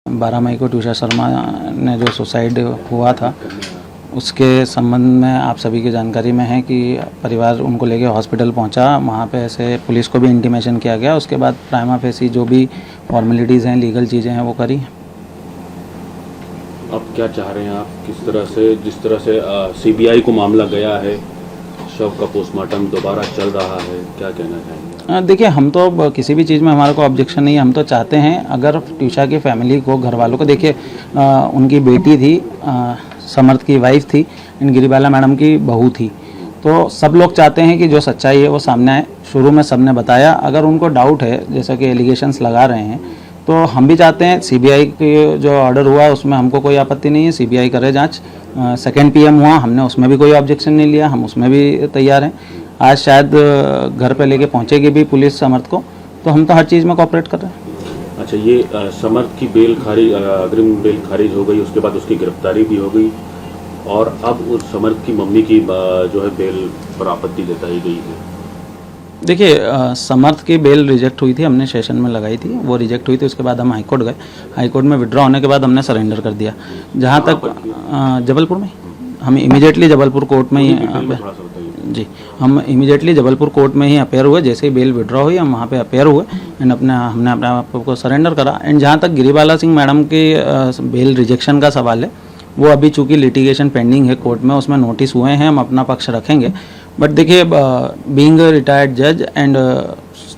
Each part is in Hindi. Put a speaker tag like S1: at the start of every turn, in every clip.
S1: 12 मई को ट्विशा शर्मा ने जो सुसाइड हुआ था उसके संबंध में आप सभी की जानकारी में है कि परिवार उनको लेके हॉस्पिटल पहुंचा। वहां पे ऐसे पुलिस को भी इंटीमेशन किया गया। उसके बाद प्राइमा फेसी जो भी फॉर्मेलिटीज़ हैं, लीगल चीज़ें हैं, वो करी।
S2: अब क्या चाह रहे हैं आप? किस तरह से, जिस तरह से सीबीआई को मामला गया है, शव का पोस्टमार्टम दोबारा चल रहा है, क्या कहना चाहेंगे?
S1: देखिए, हम तो किसी भी चीज़ में हमारे को ऑब्जेक्शन नहीं है। हम तो चाहते हैं अगर ट्विशा की फैमिली को, घर वालों को, देखिए उनकी बेटी थी, समर्थ की वाइफ थी, इन गिरिबाला मैडम की बहू थी, तो सब लोग चाहते हैं कि जो सच्चाई है वो सामने आए। शुरू में सबने बताया, अगर उनको डाउट है, जैसा कि एलिगेशंस लगा रहे हैं, तो हम भी चाहते हैं सीबीआई की जो ऑर्डर हुआ उसमें हमको कोई आपत्ति नहीं है, सीबीआई करे जांच। सेकेंड पीएम हुआ, हमने उसमें भी कोई ऑब्जेक्शन नहीं लिया, हम उसमें भी तैयार हैं। आज शायद घर पे लेके पहुंचेगी भी पुलिस समर्थ को, तो हम तो हर चीज़ में कोऑपरेट कर रहे हैं।
S2: अच्छा, ये समर्थ की बेल खारिज, अग्रिम बेल खारिज हो गई, उसके बाद उसकी गिरफ्तारी भी हो गई और अब उस समर्थ की मम्मी की जो है बेल पर आपत्ति जताई गई है।
S1: देखिए, समर्थ की बेल रिजेक्ट हुई थी, हमने सेशन में लगाई थी, वो रिजेक्ट हुई थी। उसके बाद हम हाईकोर्ट गए, हाईकोर्ट में विड्रॉ होने के बाद हमने सरेंडर कर दिया। जहाँ तक जबलपुर में, हम इमीडिएटली जबलपुर कोर्ट में ही जी, हम इमीडिएटली जबलपुर कोर्ट में ही अपेयर हुए। जैसे ही बेल विड्रॉ हुई हम वहाँ पे अपेयर हुए एंड हमने अपने आप को सरेंडर करा। एंड जहाँ तक गिरिबाला सिंह मैडम की बेल रिजेक्शन का सवाल है, वो अभी चूँकि लिटिगेशन पेंडिंग है कोर्ट में, उसमें नोटिस हुए हैं, हम अपना पक्ष रखेंगे। बट देखिए, बीइंग रिटायर्ड जज एंड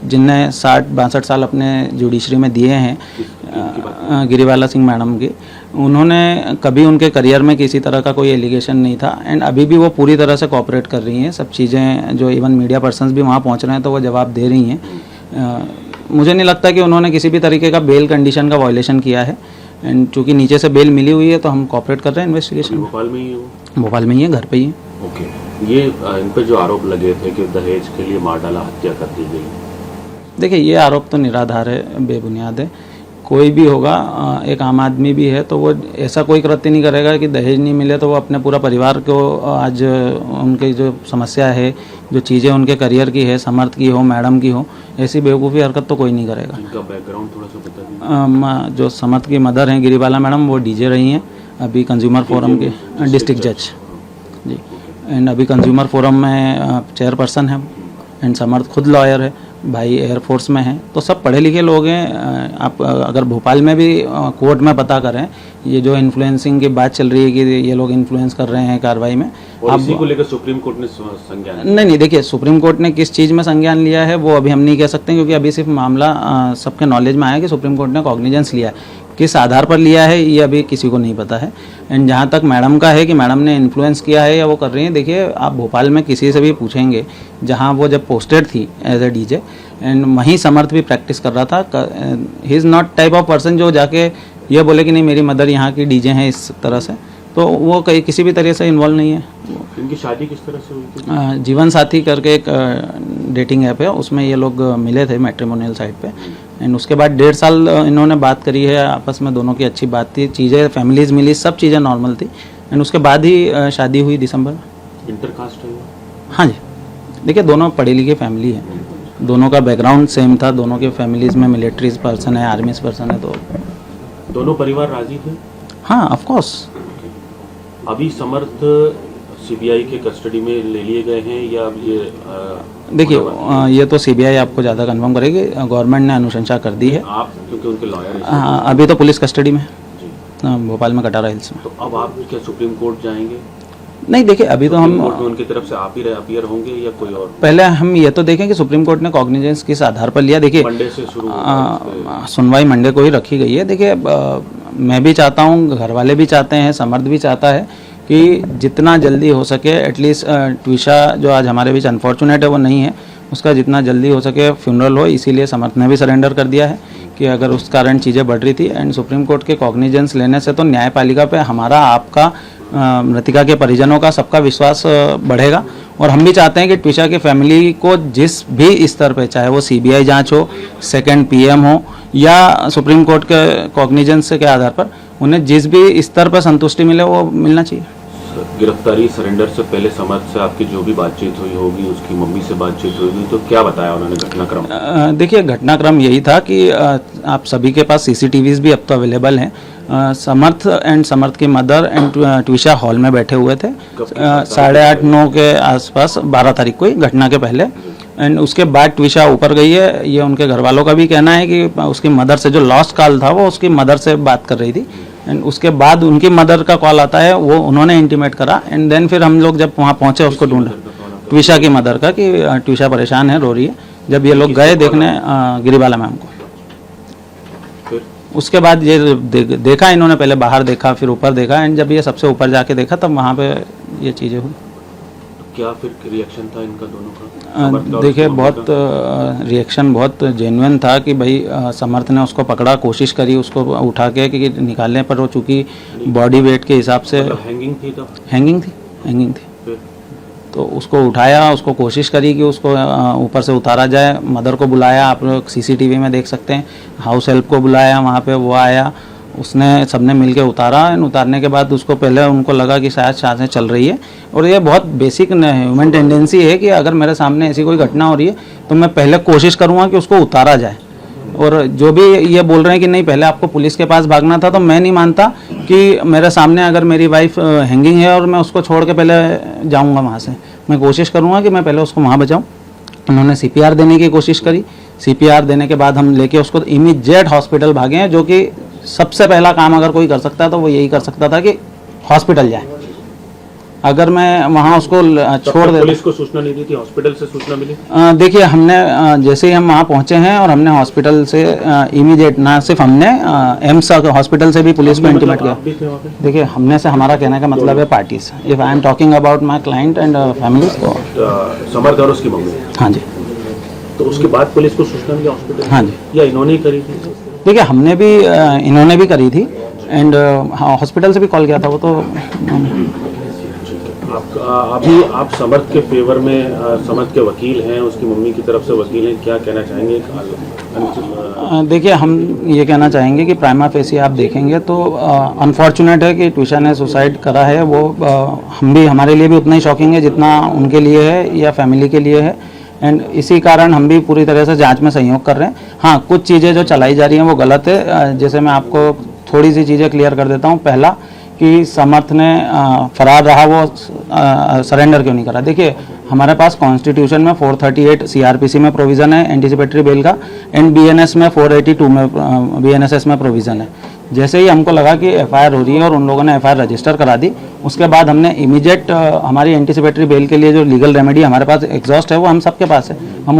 S1: जिनने 60-62 साल अपने जुडिशरी में दिए हैं, गिरिबाला सिंह मैडम की, उन्होंने कभी उनके करियर में किसी तरह का कोई एलिगेशन नहीं था एंड अभी भी वो पूरी तरह से कोऑपरेट कर रही हैं। सब चीज़ें जो इवन मीडिया पर्सन्स भी वहाँ पहुँच रहे हैं तो वो जवाब दे रही हैं। मुझे नहीं लगता कि उन्होंने किसी भी तरीके का बेल कंडीशन का वायलेशन किया है एंड चूँकि नीचे से बेल मिली हुई है तो हम कोऑपरेट कर रहे हैं इन्वेस्टिगेशन।
S2: भोपाल में ही है वो?
S1: भोपाल में ही है, घर पे ही है।
S2: ओके, ये इन पर जो आरोप लगे थे कि दहेज के लिए मार डाला, हत्या कर दी गई,
S1: देखिए ये आरोप तो निराधार है, बेबुनियाद है। कोई भी होगा, एक आम आदमी भी है, तो वो ऐसा कोई कृत्य नहीं करेगा कि दहेज नहीं मिले तो वो अपने पूरा परिवार को, आज उनकी जो समस्या है, जो चीज़ें उनके करियर की है, समर्थ की हो, मैडम की हो, ऐसी बेवकूफ़ी हरकत तो कोई नहीं करेगा।
S2: इनका बैकग्राउंड थोड़ा सा बता दीजिए।
S1: जो समर्थ की मदर हैं गिरिबाला मैडम, वो डीजे रही हैं, अभी कंज्यूमर फोरम के डिस्ट्रिक्ट जज जी, एंड अभी कंज्यूमर फोरम में चेयरपर्सन है एंड समर्थ खुद लॉयर है, भाई एयरफोर्स में हैं, तो सब पढ़े लिखे लोग हैं। आप अगर भोपाल में भी कोर्ट में पता करें, ये जो इन्फ्लुएंसिंग की बात चल रही है कि ये लोग इन्फ्लुएंस कर रहे हैं कार्रवाई में,
S2: और इसी को लेकर सुप्रीम कोर्ट ने संज्ञान
S1: नहीं, देखिए सुप्रीम कोर्ट ने किस चीज़ में संज्ञान लिया है वो अभी हम नहीं कह सकते, क्योंकि अभी सिर्फ मामला सबके नॉलेज में आया कि सुप्रीम कोर्ट ने कॉग्निजेंस लिया है। किस आधार पर लिया है ये अभी किसी को नहीं पता है। एंड जहाँ तक मैडम का है कि मैडम ने इन्फ्लुएंस किया है या वो कर रही हैं, देखिए आप भोपाल में किसी से भी पूछेंगे, जहाँ वो जब पोस्टेड थी एज ए डीजे एंड वहीं समर्थ भी प्रैक्टिस कर रहा था। He is not type of person जो जाके ये बोले कि नहीं मेरी मदर यहाँ की डीजे हैं इस तरह से, तो वो कहीं किसी भी तरह से इन्वॉल्व नहीं है।
S2: इनकी शादी किस तरह से हुई थी?
S1: जीवन साथी करके एक डेटिंग ऐप है, उसमें ये लोग मिले थे मैट्रिमोनियल साइट पे एंड उसके बाद 1.5 साल इन्होंने बात करी है आपस में, दोनों की अच्छी बात थी, चीज़ें फैमिलीज मिली, सब चीज़ें नॉर्मल थी एंड उसके बाद ही शादी हुई दिसंबर में।
S2: इंटरकास्ट है?
S1: हाँ जी, देखिए दोनों पढ़ी लिखी फैमिली है, दोनों का बैकग्राउंड सेम था, दोनों के फैमिलीज में मिलिट्रीज पर्सन है, आर्मीज पर्सन है, तो
S2: दोनों परिवार राजी थे?
S1: हाँ, ऑफ कोर्स।
S2: अभी समर्थ सीबीआई के कस्टडी में ले लिए गए हैं या ये
S1: देखिए ये तो सीबीआई आपको ज़्यादा कंफर्म करेगी, गवर्नमेंट ने अनुशंसा कर दी है।
S2: आप क्योंकि उनके लॉयर हैं।
S1: हाँ, अभी तो पुलिस कस्टडी में
S2: जी,
S1: भोपाल में कटारा हिल्स में।
S2: तो अब आप क्या सुप्रीम कोर्ट जाएंगे?
S1: नहीं, देखिए अभी तो हम
S2: कोर्ट में उनकी तरफ से आप ही अपीयर होंगे या कोई और?
S1: पहले हम ये तो देखें कि सुप्रीम कोर्ट ने कॉग्निजेंस किस आधार पर लिया। देखिए
S2: मंडे से शुरू
S1: सुनवाई मंडे को ही रखी गई है। देखिए मैं भी चाहता हूँ, घर वाले भी चाहते हैं, समर्थ भी चाहता है कि जितना जल्दी हो सके, एटलीस्ट ट्विशा जो आज हमारे बीच अनफॉर्चुनेट है वो नहीं है, उसका जितना जल्दी हो सके फ्यूनरल हो। इसीलिए समर्थ ने भी सरेंडर कर दिया है कि अगर उस कारण चीज़ें बढ़ रही थी एंड सुप्रीम कोर्ट के कॉग्निजेंस लेने से तो न्यायपालिका पे हमारा, आपका, मृतिका के परिजनों का, सबका विश्वास बढ़ेगा। और हम भी चाहते हैं कि ट्विशा की फैमिली को जिस भी स्तर पे, चाहे वो सीबीआई जांच हो, सेकंड पीएम हो या सुप्रीम कोर्ट के कॉग्निजेंस के आधार पर, उन्हें जिस भी स्तर पर संतुष्टि मिले वो मिलना चाहिए।
S2: गिरफ्तारी सरेंडर से पहले समर्थ से आपकी जो भी बातचीत हुई होगी, उसकी मम्मी से बातचीत हुई होगी, तो क्या बताया उन्होंने घटनाक्रम?
S1: देखिए घटनाक्रम यही था कि आप सभी के पास सीसीटीवीज भी अब तो अवेलेबल हैं। समर्थ एंड समर्थ की मदर एंड ट्विशा हॉल में बैठे हुए थे 8:30-9 के आसपास, 12 तारीख को ही, घटना के पहले। एंड उसके बाद ट्विशा ऊपर गई है। ये उनके घर वालों का भी कहना है कि उसकी मदर से जो लॉस्ट कॉल था वो उसकी मदर से बात कर रही थी। एंड उसके बाद उनकी मदर का कॉल आता है, वो उन्होंने इंटीमेट करा। एंड देन फिर हम लोग जब वहाँ पहुँचे उसको ढूंढा, ट्विशा की मदर का, कि ट्विशा परेशान है, रो रही है। जब ये लोग गए देखने गिरिबाला मैम को, उसके बाद ये देखा इन्होंने, पहले बाहर देखा फिर ऊपर देखा। एंड जब ये सबसे ऊपर जाके देखा तब वहाँ पे ये चीज़ें हुई।
S2: क्या फिर रिएक्शन था इनका दोनों का?
S1: देखिए बहुत रिएक्शन बहुत जेन्युइन था कि भाई समर्थ ने उसको पकड़ा, कोशिश करी उसको उठा के कि निकालने पर, वो चूँकि बॉडी वेट के हिसाब से
S2: हैंगिंग थी, तो
S1: हैंगिंग थी तो उसको उठाया, उसको कोशिश करी कि उसको ऊपर से उतारा जाए। मदर को बुलाया, आप लोग सीसीटीवी में देख सकते हैं, हाउस हेल्प को बुलाया, वहाँ पे वो आया, उसने सबने मिलके उतारा। उतारने के बाद उसको पहले उनको लगा कि शायद सांसें चल रही है। और ये बहुत बेसिक ह्यूमन टेंडेंसी है कि अगर मेरे सामने ऐसी कोई घटना हो रही है तो मैं पहले कोशिश करूँगा कि उसको उतारा जाए। और जो भी ये बोल रहे हैं कि नहीं पहले आपको पुलिस के पास भागना था, तो मैं नहीं मानता कि मेरे सामने अगर मेरी वाइफ हैंगिंग है और मैं उसको छोड़ के पहले जाऊंगा वहाँ से। मैं कोशिश करूंगा कि मैं पहले उसको वहाँ बचाऊं। उन्होंने सीपीआर देने की कोशिश करी। सीपीआर देने के बाद हम लेके उसको इमीडिएट हॉस्पिटल भागे हैं, जो कि सबसे पहला काम अगर कोई कर सकता है तो वो यही कर सकता था कि हॉस्पिटल जाए। अगर मैं वहाँ उसको छोड़ दे,
S2: पुलिस को सूचना नहीं दी थी, हॉस्पिटल से सूचना मिली?
S1: देखिए हमने जैसे ही हम वहाँ पहुँचे हैं और हमने हॉस्पिटल से इमीडिएट, ना सिर्फ हमने एम्स हॉस्पिटल से भी पुलिस को इंटीमेट किया। देखिए हमने से, हमारा कहने का मतलब है parties. If I am talking about my client and families, तो
S2: समर्थ और उसकी मम्मी?
S1: हाँ जी।
S2: तो उसके बाद पुलिस को सूचना मिली हॉस्पिटल?
S1: हाँ जी।
S2: या इन्होंने ही करी थी?
S1: देखिए हमने भी, इन्होंने भी करी थी एंड हॉस्पिटल से भी कॉल किया था वो तो।
S2: अभी आप समर्थ के फेवर में, समर्थ के वकील हैं, उसकी मम्मी की तरफ से वकील हैं, क्या कहना चाहेंगे?
S1: देखिए हम ये कहना चाहेंगे कि प्राइमा फेसी आप देखेंगे तो अनफॉर्चुनेट है कि ट्विशा ने सुसाइड करा है। वो हम भी, हमारे लिए भी उतना ही शॉकिंग है जितना उनके लिए है या फैमिली के लिए है। एंड इसी कारण हम भी पूरी तरह से जांच में सहयोग कर रहे हैं। हाँ, कुछ चीज़ें जो चलाई जा रही हैं वो गलत है। जैसे मैं आपको थोड़ी सी चीज़ें क्लियर कर देता हूँ। पहला कि समर्थ ने फरार रहा, वो सरेंडर क्यों नहीं करा। देखिए हमारे पास कॉन्स्टिट्यूशन में 438 सीआरपीसी में प्रोविज़न है एंटीसिपेटरी बेल का, एंड बीएनएस में 482 में बीएनएसएस में प्रोविज़न है। जैसे ही हमको लगा कि एफआईआर हो रही है और उन लोगों ने एफआईआर रजिस्टर करा दी, उसके बाद हमने इमीडिएट हमारी एंटीसिपेटरी बेल के लिए जो लीगल रेमेडी हमारे पास एग्जॉस्ट है वो हम सबके पास है, हम